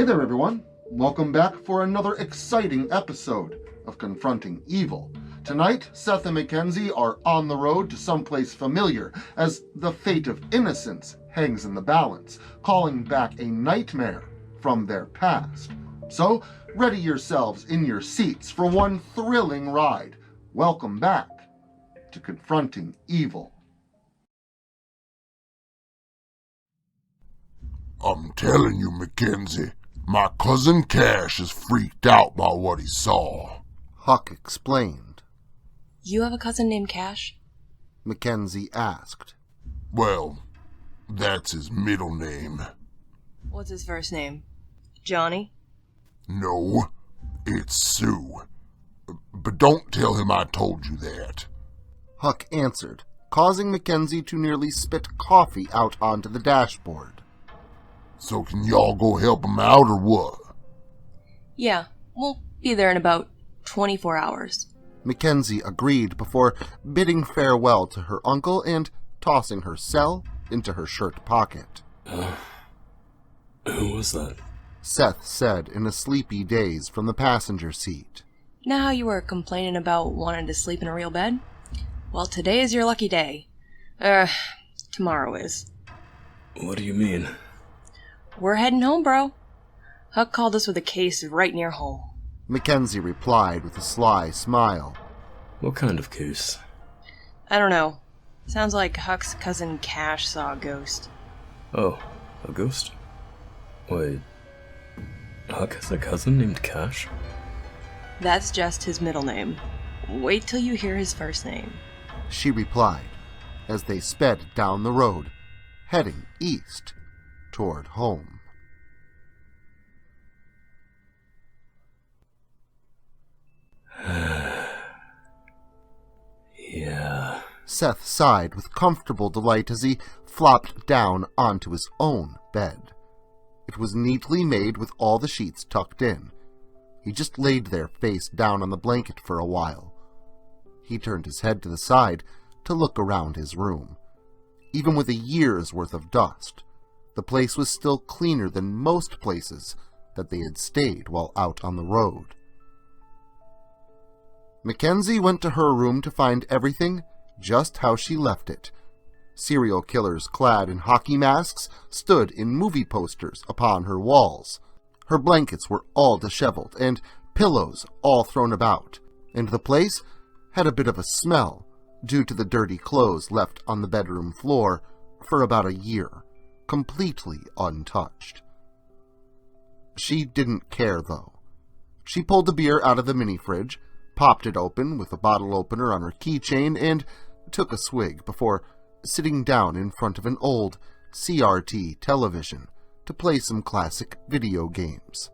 Hey there everyone, welcome back for another exciting episode of Confronting Evil. Tonight, Seth and MacKenzie are on the road to someplace familiar as the fate of innocence hangs in the balance, calling back a nightmare from their past. So, ready yourselves in your seats for one thrilling ride. Welcome back to Confronting Evil. I'm telling you, MacKenzie, my cousin Cash is freaked out by what he saw. Huck explained. You have a cousin named Cash? MacKenzie asked. Well, that's his middle name. What's his first name? Johnny? No, it's Sue. But don't tell him I told you that. Huck answered, causing MacKenzie to nearly spit coffee out onto the dashboard. So can y'all go help him out or what? Yeah, we'll be there in about 24 hours. MacKenzie agreed before bidding farewell to her uncle and tossing her cell into her shirt pocket. Who was that? Seth said in a sleepy daze from the passenger seat. Know how you were complaining about wanting to sleep in a real bed? Well, today is your lucky day. Tomorrow is. What do you mean? We're heading home, bro. Huck called us with a case right near home. MacKenzie replied with a sly smile. What kind of case? I don't know. Sounds like Huck's cousin Cash saw a ghost. Oh, a ghost? Wait, Huck has a cousin named Cash? That's just his middle name. Wait till you hear his first name. She replied as they sped down the road, heading east toward home. Yeah. Seth sighed with comfortable delight as he flopped down onto his own bed. It was neatly made with all the sheets tucked in. He just laid there face down on the blanket for a while. He turned his head to the side to look around his room. Even with a year's worth of dust, the place was still cleaner than most places that they had stayed while out on the road. MacKenzie went to her room to find everything just how she left it. Serial killers clad in hockey masks stood in movie posters upon her walls. Her blankets were all disheveled and pillows all thrown about, and the place had a bit of a smell due to the dirty clothes left on the bedroom floor for about a year, completely untouched. She didn't care, though. She pulled a beer out of the mini-fridge, popped it open with a bottle opener on her keychain, and took a swig before sitting down in front of an old CRT television to play some classic video games.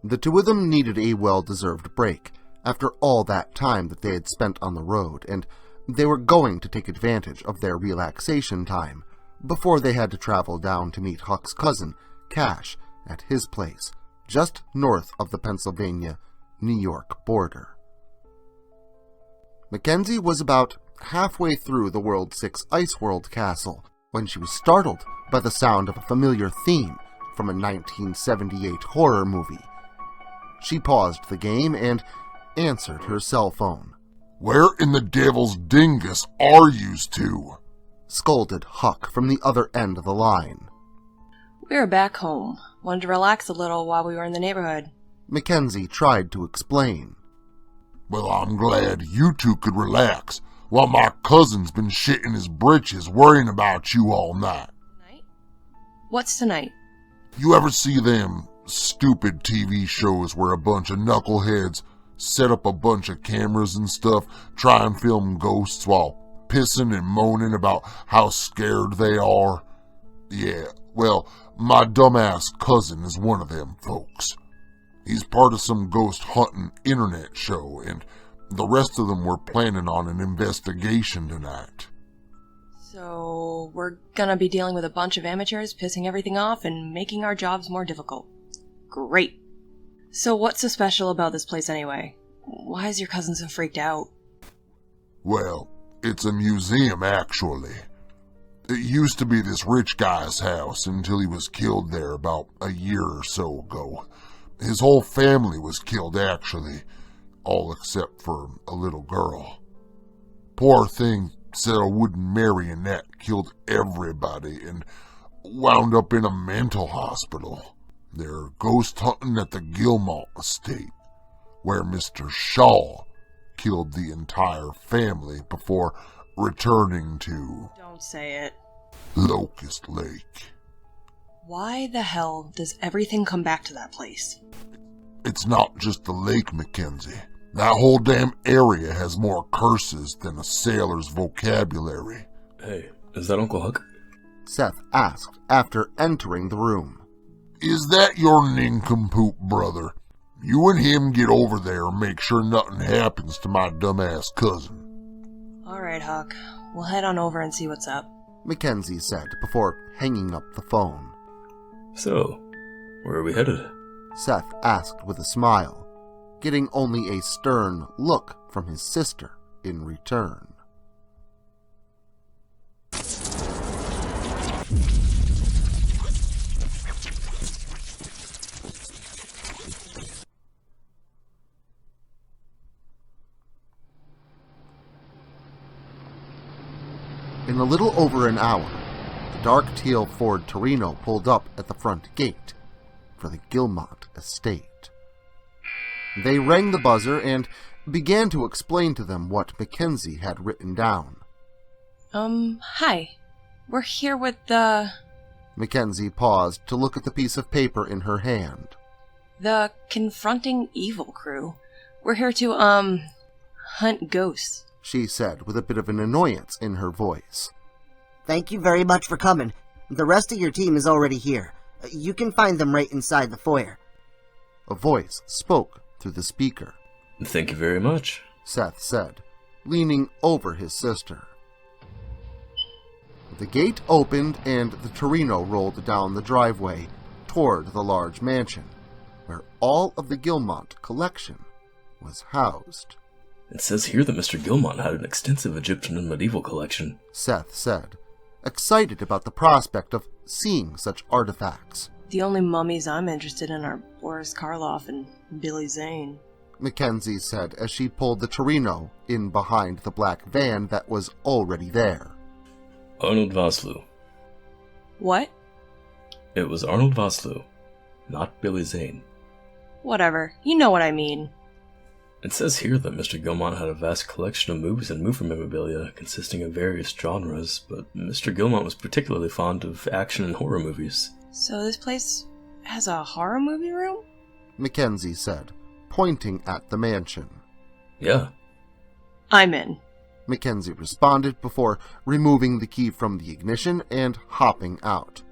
The two of them needed a well-deserved break after all that time that they had spent on the road, and they were going to take advantage of their relaxation time before they had to travel down to meet Huck's cousin, Cash, at his place, just north of the Pennsylvania-New York border. MacKenzie was about halfway through the World 6 Ice World castle when she was startled by the sound of a familiar theme from a 1978 horror movie. She paused the game and answered her cell phone. Where in the devil's dingus are yous two? Scolded Huck from the other end of the line. We were back home. Wanted to relax a little while we were in the neighborhood. MacKenzie tried to explain. Well, I'm glad you two could relax while my cousin's been shitting his britches worrying about you all night. Tonight? What's tonight? You ever see them stupid TV shows where a bunch of knuckleheads set up a bunch of cameras and stuff, try and film ghosts while pissing and moaning about how scared they are? Yeah, well, my dumbass cousin is one of them folks. He's part of some ghost hunting internet show, and the rest of them were planning on an investigation tonight. So, we're gonna be dealing with a bunch of amateurs pissing everything off and making our jobs more difficult. Great. So what's so special about this place anyway? Why is your cousin so freaked out? Well, it's a museum, actually. It used to be this rich guy's house until he was killed there about a year or so ago. His whole family was killed, actually, all except for a little girl. Poor thing said a wooden marionette killed everybody and wound up in a mental hospital. They're ghost hunting at the Gilmont estate, where Mr. Shaw killed the entire family before returning to Don't say it. Locust Lake. Why the hell does everything come back to that place? It's not just the lake, MacKenzie. That whole damn area has more curses than a sailor's vocabulary. Hey, is that Uncle Huck? Seth asked after entering the room. Is that your nincompoop brother? You and him get over there and make sure nothing happens to my dumbass cousin. Alright, Huck. We'll head on over and see what's up. MacKenzie said before hanging up the phone. So, where are we headed? Seth asked with a smile, getting only a stern look from his sister in return. In a little over an hour, the dark teal Ford Torino pulled up at the front gate for the Gilmont estate. They rang the buzzer and began to explain to them what MacKenzie had written down. Hi. We're here with the MacKenzie paused to look at the piece of paper in her hand. Confronting Evil crew. We're here to, hunt ghosts. She said with a bit of an annoyance in her voice. Thank you very much for coming. The rest of your team is already here. You can find them right inside the foyer. A voice spoke through the speaker. Thank you very much, Seth said, leaning over his sister. The gate opened and the Torino rolled down the driveway toward the large mansion, where all of the Gilmont collection was housed. It says here that Mr. Gilmont had an extensive Egyptian and medieval collection. Seth said, excited about the prospect of seeing such artifacts. The only mummies I'm interested in are Boris Karloff and Billy Zane. MacKenzie said as she pulled the Torino in behind the black van that was already there. Arnold Vosloo. What? It was Arnold Vosloo, not Billy Zane. Whatever. You know what I mean. It says here that Mr. Gilmont had a vast collection of movies and movie memorabilia consisting of various genres, but Mr. Gilmont was particularly fond of action and horror movies. So this place has a horror movie room? MacKenzie said, pointing at the mansion. Yeah. I'm in. MacKenzie responded before removing the key from the ignition and hopping out.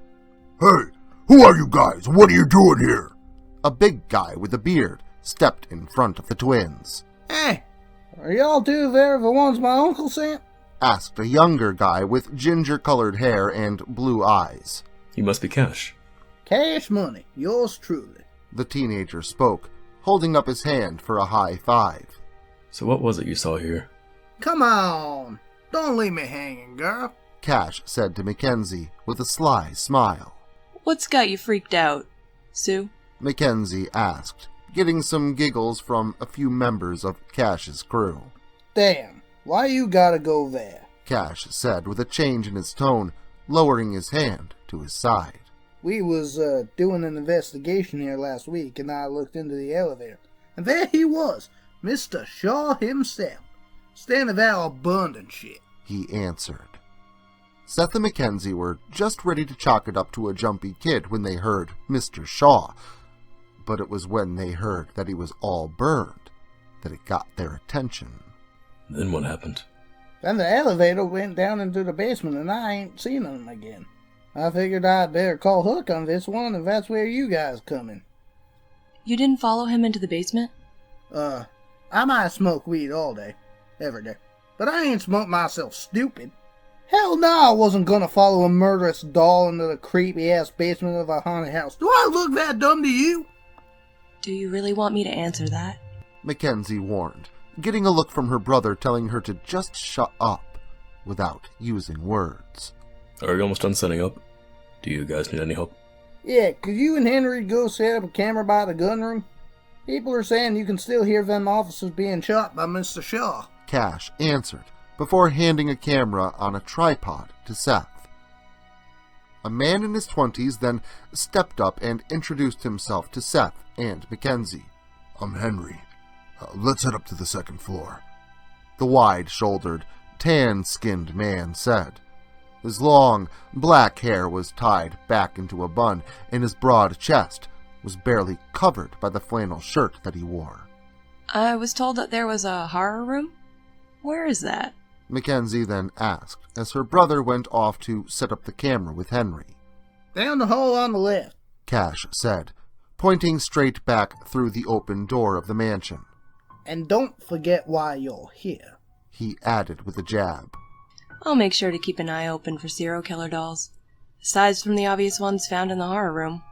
Hey, who are you guys? What are you doing here? A big guy with a beard stepped in front of the twins. Hey, are y'all two there the ones my uncle sent? Asked a younger guy with ginger-colored hair and blue eyes. He must be Cash. Cash money, yours truly. The teenager spoke, holding up his hand for a high five. So what was it you saw here? Come on, don't leave me hanging, girl. Cash said to MacKenzie with a sly smile. What's got you freaked out, Sue? MacKenzie asked, getting some giggles from a few members of Cash's crew. Damn, why you gotta go there? Cash said with a change in his tone, lowering his hand to his side. We was doing an investigation here last week, and I looked into the elevator, and there he was, Mr. Shaw himself, standing there all burned and shit. He answered. Seth and MacKenzie were just ready to chalk it up to a jumpy kid when they heard Mr. Shaw, but it was when they heard that he was all burned that it got their attention. Then what happened? Then the elevator went down into the basement, and I ain't seen him again. I figured I'd better call Huck on this one if that's where you guys coming. You didn't follow him into the basement? I might smoke weed all day, every day, but I ain't smoked myself stupid. Hell no, I wasn't gonna follow a murderous doll into the creepy-ass basement of a haunted house. Do I look that dumb to you? Do you really want me to answer that? MacKenzie warned, getting a look from her brother telling her to just shut up without using words. Are we almost done setting up? Do you guys need any help? Yeah, could you and Henry go set up a camera by the gun room? People are saying you can still hear them officers being shot by Mr. Shaw. Cash answered, before handing a camera on a tripod to Seth. A man in his 20s then stepped up and introduced himself to Seth and MacKenzie. I'm Henry. Let's head up to the second floor. The wide-shouldered, tan-skinned man said. His long, black hair was tied back into a bun, and his broad chest was barely covered by the flannel shirt that he wore. I was told that there was a horror room? Where is that? MacKenzie then asked, as her brother went off to set up the camera with Henry. Down the hall on the left. Cash said, pointing straight back through the open door of the mansion. And don't forget why you're here, he added with a jab. I'll make sure to keep an eye open for serial killer dolls, aside from the obvious ones found in the horror room.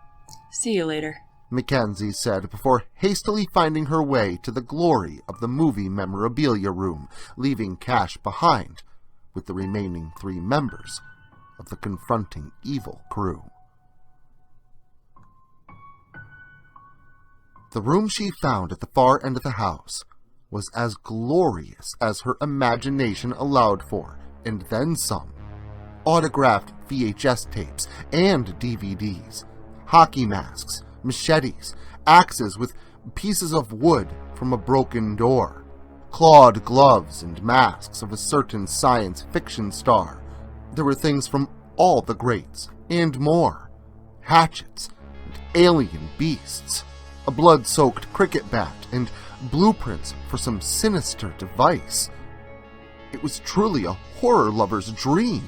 See you later, MacKenzie said before hastily finding her way to the glory of the movie memorabilia room, leaving Cash behind with the remaining 3 members of the Confronting Evil crew. The room she found at the far end of the house was as glorious as her imagination allowed for, and then some. Autographed VHS tapes and DVDs, hockey masks, machetes, axes with pieces of wood from a broken door, clawed gloves and masks of a certain science fiction star. There were things from all the greats, and more. Hatchets and alien beasts, a blood-soaked cricket bat, and blueprints for some sinister device. It was truly a horror lover's dream.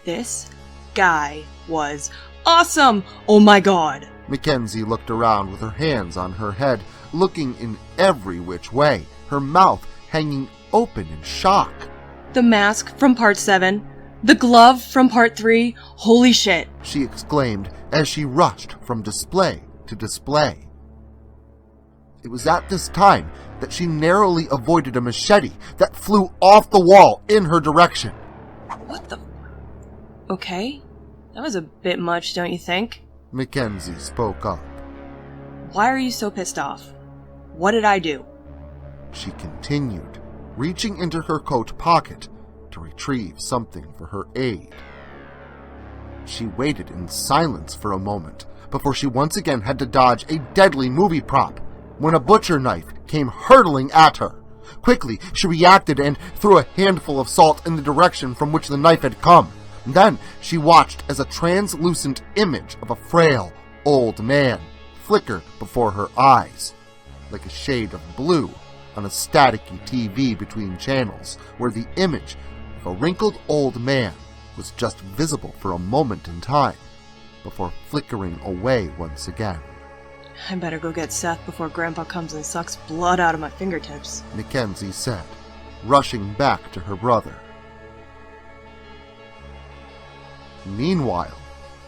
This guy was awesome! Oh my god! MacKenzie looked around with her hands on her head, looking in every which way, her mouth hanging open in shock. The mask from part 7, the glove from part 3, holy shit! She exclaimed as she rushed from display to display. It was at this time that she narrowly avoided a machete that flew off the wall in her direction. What the... Okay, that was a bit much, don't you think? MacKenzie spoke up. Why are you so pissed off? What did I do? She continued, reaching into her coat pocket to retrieve something for her aid. She waited in silence for a moment before she once again had to dodge a deadly movie prop when a butcher knife came hurtling at her. Quickly, she reacted and threw a handful of salt in the direction from which the knife had come. Then she watched as a translucent image of a frail, old man flickered before her eyes, like a shade of blue on a staticky TV between channels, where the image of a wrinkled old man was just visible for a moment in time, before flickering away once again. I better go get Seth before Grandpa comes and sucks blood out of my fingertips, MacKenzie said, rushing back to her brother. Meanwhile,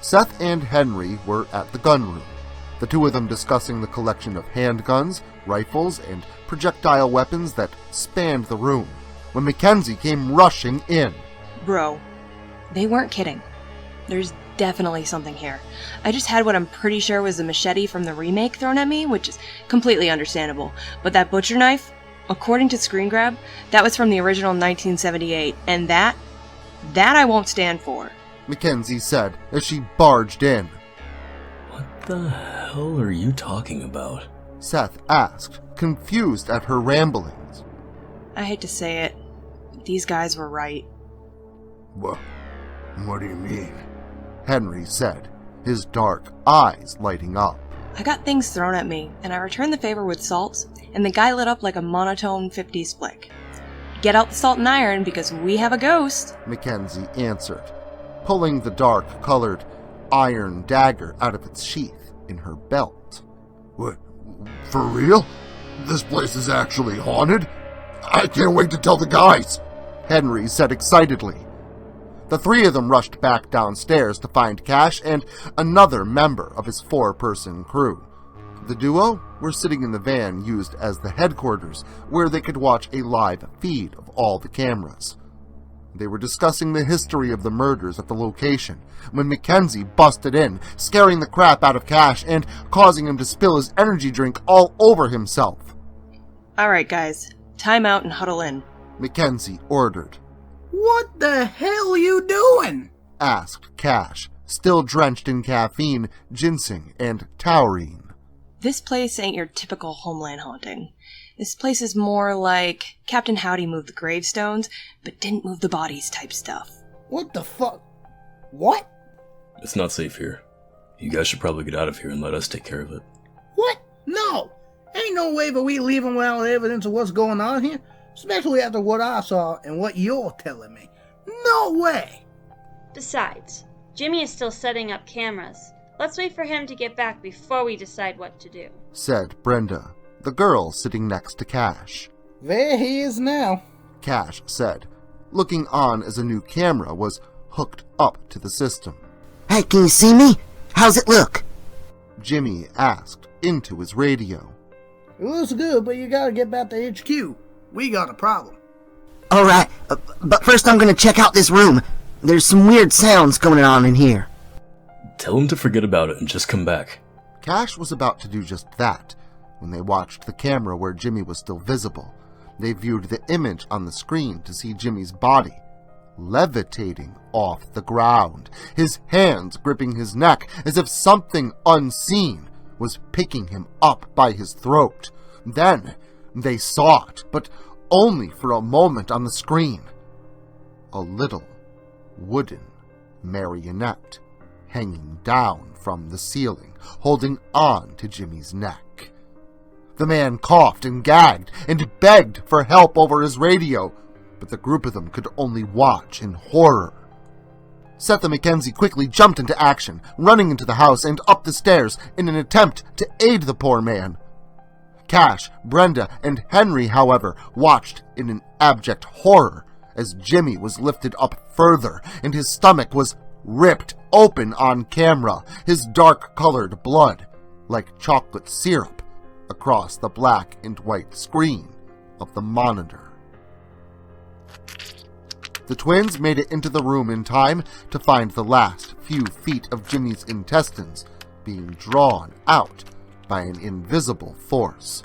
Seth and Henry were at the gun room, the 2 of them discussing the collection of handguns, rifles, and projectile weapons that spanned the room, when MacKenzie came rushing in. Bro, they weren't kidding. There's definitely something here. I just had what I'm pretty sure was a machete from the remake thrown at me, which is completely understandable. But that butcher knife, according to Screen Grab, that was from the original 1978, and that I won't stand for. MacKenzie said as she barged in. What the hell are you talking about? Seth asked, confused at her ramblings. I hate to say it, these guys were right. What do you mean? Henry said, his dark eyes lighting up. I got things thrown at me, and I returned the favor with salt, and the guy lit up like a monotone 50s flick. Get out the salt and iron, because we have a ghost, MacKenzie answered, pulling the dark-colored iron dagger out of its sheath in her belt. What? For real? This place is actually haunted? I can't wait to tell the guys! Henry said excitedly. The 3 of them rushed back downstairs to find Cash and another member of his 4-person crew. The duo were sitting in the van used as the headquarters, where they could watch a live feed of all the cameras. They were discussing the history of the murders at the location when MacKenzie busted in, scaring the crap out of Cash and causing him to spill his energy drink all over himself. Alright, guys. Time out and huddle in. MacKenzie ordered. What the hell you doing? Asked Cash, still drenched in caffeine, ginseng, and taurine. This place ain't your typical homeland haunting. This place is more like Captain Howdy moved the gravestones, but didn't move the bodies type stuff. What the fuck? What? It's not safe here. You guys should probably get out of here and let us take care of it. What? No! Ain't no way that we leaving without evidence of what's going on here. Especially after what I saw and what you're telling me. No way! Besides, Jimmy is still setting up cameras. Let's wait for him to get back before we decide what to do, said Brenda, the girl sitting next to Cash. There he is now, Cash said, looking on as a new camera was hooked up to the system. Hey, can you see me? How's it look? Jimmy asked into his radio. It looks good, but you gotta get back to HQ. We got a problem. Alright, but first I'm gonna check out this room. There's some weird sounds going on in here. Tell him to forget about it and just come back. Cash was about to do just that when they watched the camera where Jimmy was still visible. They viewed the image on the screen to see Jimmy's body levitating off the ground, his hands gripping his neck as if something unseen was picking him up by his throat. Then they saw it, but only for a moment on the screen. A little wooden marionette hanging down from the ceiling, holding on to Jimmy's neck. The man coughed and gagged and begged for help over his radio, but the group of them could only watch in horror. Seth and MacKenzie quickly jumped into action, running into the house and up the stairs in an attempt to aid the poor man. Cash, Brenda, and Henry, however, watched in an abject horror as Jimmy was lifted up further and his stomach was ripped open on camera, his dark-colored blood, like chocolate syrup, across the black and white screen of the monitor. The twins made it into the room in time to find the last few feet of Jimmy's intestines being drawn out by an invisible force.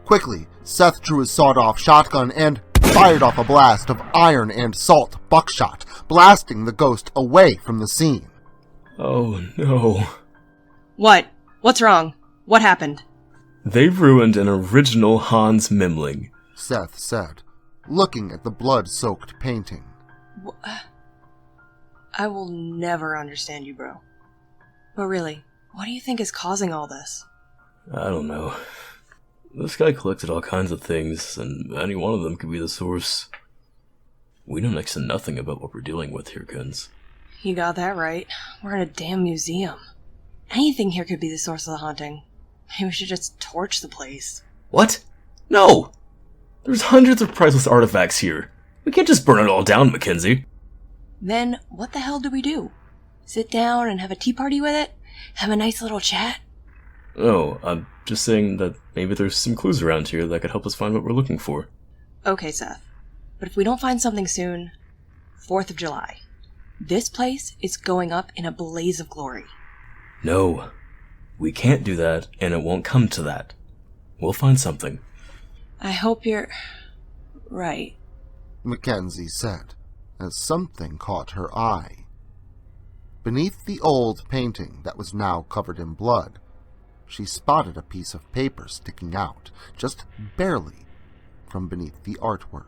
Quickly, Seth drew his sawed-off shotgun and fired off a blast of iron and salt buckshot, blasting the ghost away from the scene. Oh no. What? What's wrong? What happened? They've ruined an original Hans Memling, Seth said, looking at the blood-soaked painting. I will never understand you, bro. But really, what do you think is causing all this? I don't know. This guy collected all kinds of things, and any one of them could be the source. We know next to nothing about what we're dealing with here, Guns. You got that right. We're in a damn museum. Anything here could be the source of the haunting. Maybe we should just torch the place. What? No! There's hundreds of priceless artifacts here. We can't just burn it all down, MacKenzie. Then, what the hell do we do? Sit down and have a tea party with it? Have a nice little chat? Oh, I'm just saying that maybe there's some clues around here that could help us find what we're looking for. Okay, Seth. But if we don't find something soon, 4th of July. This place is going up in a blaze of glory. No. We can't do that, and it won't come to that. We'll find something. I hope you're right, MacKenzie said, as something caught her eye. Beneath the old painting that was now covered in blood, she spotted a piece of paper sticking out, just barely, from beneath the artwork.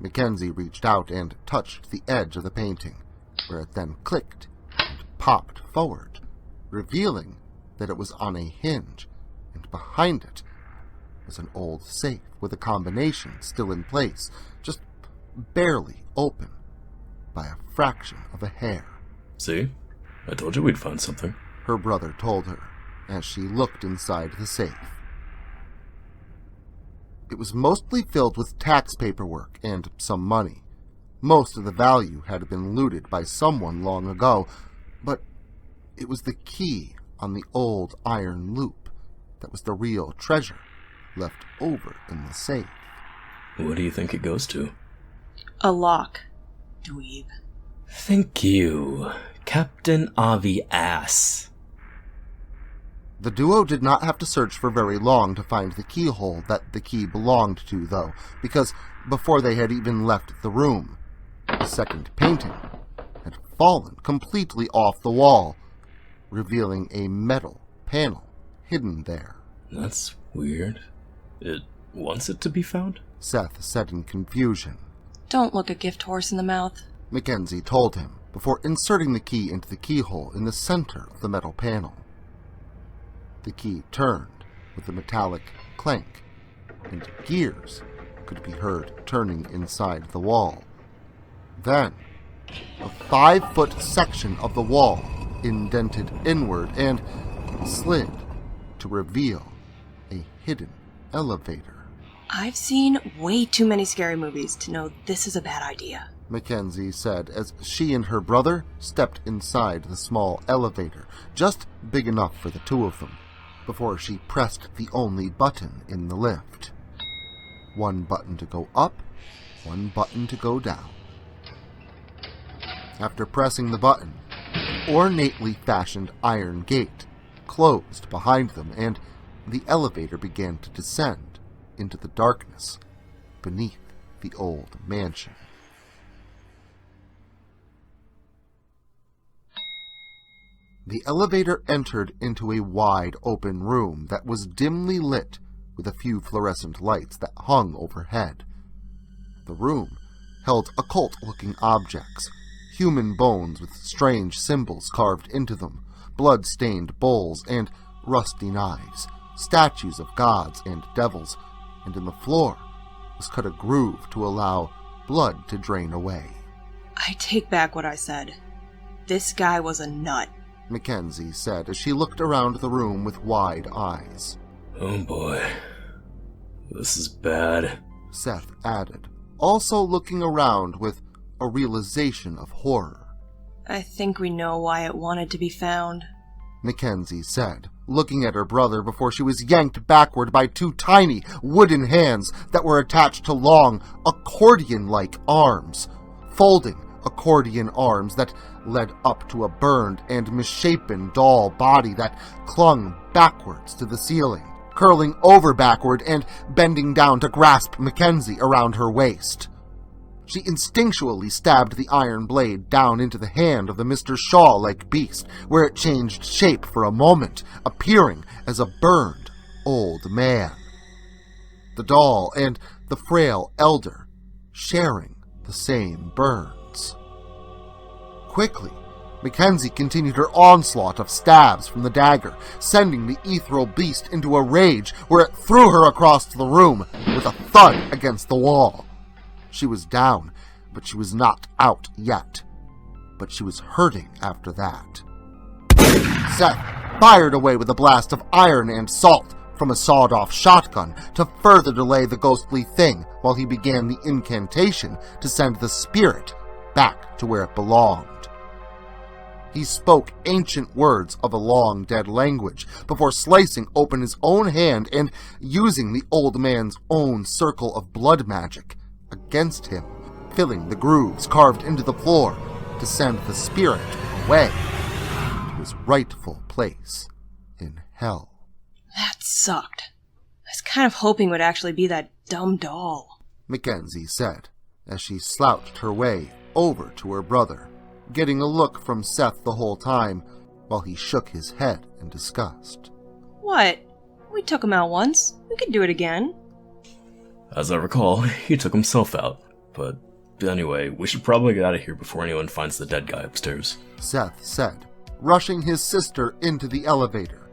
MacKenzie reached out and touched the edge of the painting, where it then clicked and popped forward, revealing that it was on a hinge, and behind it was an old safe with a combination still in place, just barely open by a fraction of a hair. See? I told you we'd find something. Her brother told her as she looked inside the safe. It was mostly filled with tax paperwork and some money. Most of the value had been looted by someone long ago, but it was the key on the old iron loop that was the real treasure left over in the safe. What do you think it goes to? A lock. Dweeb. Thank you, Captain Avi Ass. The duo did not have to search for very long to find the keyhole that the key belonged to, though, because before they had even left the room, the second painting had fallen completely off the wall, revealing a metal panel hidden there. That's weird. It wants it to be found? Seth said in confusion. Don't look a gift horse in the mouth. MacKenzie told him, before inserting the key into the keyhole in the center of the metal panel. The key turned with a metallic clank, and gears could be heard turning inside the wall. Then, a 5-foot section of the wall indented inward and slid to reveal a hidden elevator. I've seen way too many scary movies to know this is a bad idea. MacKenzie said as she and her brother stepped inside the small elevator, just big enough for the two of them, before she pressed the only button in the lift. One button to go up, one button to go down. After pressing the button, an ornately fashioned iron gate closed behind them, and the elevator began to descend into the darkness beneath the old mansion. The elevator entered into a wide open room that was dimly lit with a few fluorescent lights that hung overhead. The room held occult-looking objects, human bones with strange symbols carved into them, blood-stained bowls and rusty knives, statues of gods and devils, and in the floor was cut a groove to allow blood to drain away. I take back what I said. This guy was a nut. MacKenzie said as she looked around the room with wide eyes. Oh boy. This is bad. Seth added, also looking around with a realization of horror. I think we know why it wanted to be found. MacKenzie said, looking at her brother before she was yanked backward by two tiny wooden hands that were attached to long, accordion-like arms, folding accordion arms that led up to a burned and misshapen doll body that clung backwards to the ceiling, curling over backward and bending down to grasp MacKenzie around her waist. She instinctually stabbed the iron blade down into the hand of the Mr. Shaw-like beast, where it changed shape for a moment, appearing as a burned old man. The doll and the frail elder sharing the same burns. Quickly, MacKenzie continued her onslaught of stabs from the dagger, sending the ethereal beast into a rage where it threw her across the room with a thud against the wall. She was down, but she was not out yet. But she was hurting after that. Seth fired away with a blast of iron and salt from a sawed-off shotgun to further delay the ghostly thing while he began the incantation to send the spirit back to where it belonged. He spoke ancient words of a long-dead language before slicing open his own hand and using the old man's own circle of blood magic against him, filling the grooves carved into the floor to send the spirit away to his rightful place in hell. That sucked. I was kind of hoping it would actually be that dumb doll. MacKenzie said, as she slouched her way over to her brother, getting a look from Seth the whole time while he shook his head in disgust. What? We took him out once. We could do it again. As I recall, he took himself out. But anyway, we should probably get out of here before anyone finds the dead guy upstairs. Seth said, rushing his sister into the elevator.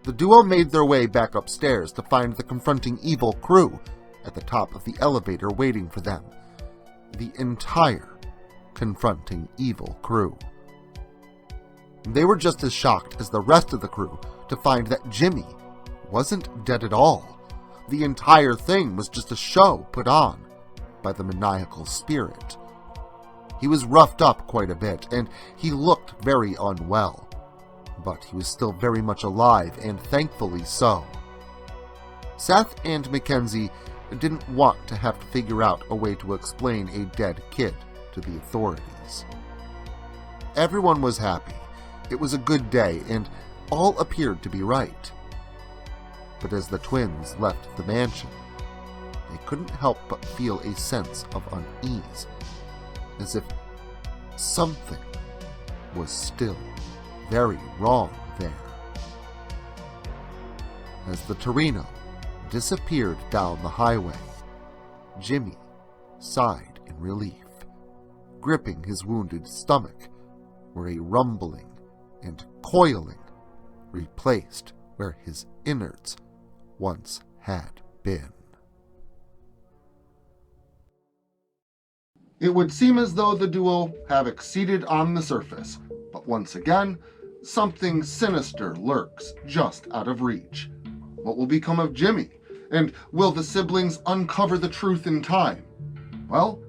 The duo made their way back upstairs to find the confronting evil crew at the top of the elevator waiting for them. The entire confronting evil crew. They were just as shocked as the rest of the crew to find that Jimmy wasn't dead at all. The entire thing was just a show put on by the maniacal spirit. He was roughed up quite a bit, and he looked very unwell, but he was still very much alive, and thankfully so. Seth and MacKenzie didn't want to have to figure out a way to explain a dead kid to the authorities. Everyone was happy. It was a good day, and all appeared to be right. But as the twins left the mansion, they couldn't help but feel a sense of unease, as if something was still very wrong there. As the Torino disappeared down the highway, Jimmy sighed in relief, gripping his wounded stomach, where a rumbling and coiling replaced where his innards once had been. It would seem as though the duo have exceeded on the surface, but once again, something sinister lurks just out of reach. What will become of Jimmy? And will the siblings uncover the truth in time? Well,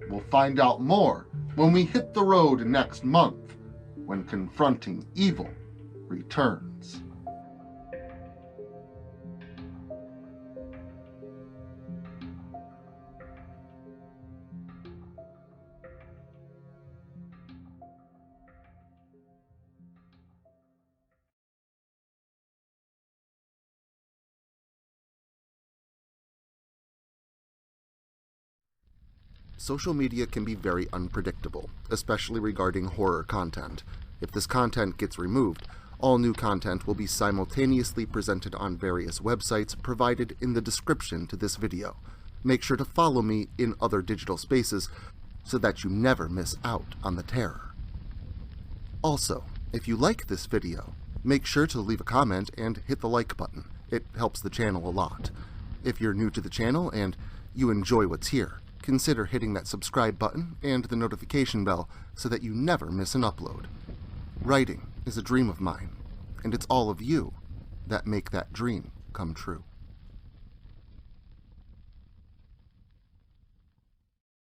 we'll find out more when we hit the road next month, when Confronting Evil returns. Social media can be very unpredictable, especially regarding horror content. If this content gets removed, all new content will be simultaneously presented on various websites provided in the description to this video. Make sure to follow me in other digital spaces so that you never miss out on the terror. Also, if you like this video, make sure to leave a comment and hit the like button. It helps the channel a lot. If you're new to the channel and you enjoy what's here, consider hitting that subscribe button and the notification bell so that you never miss an upload. Writing is a dream of mine, and it's all of you that make that dream come true.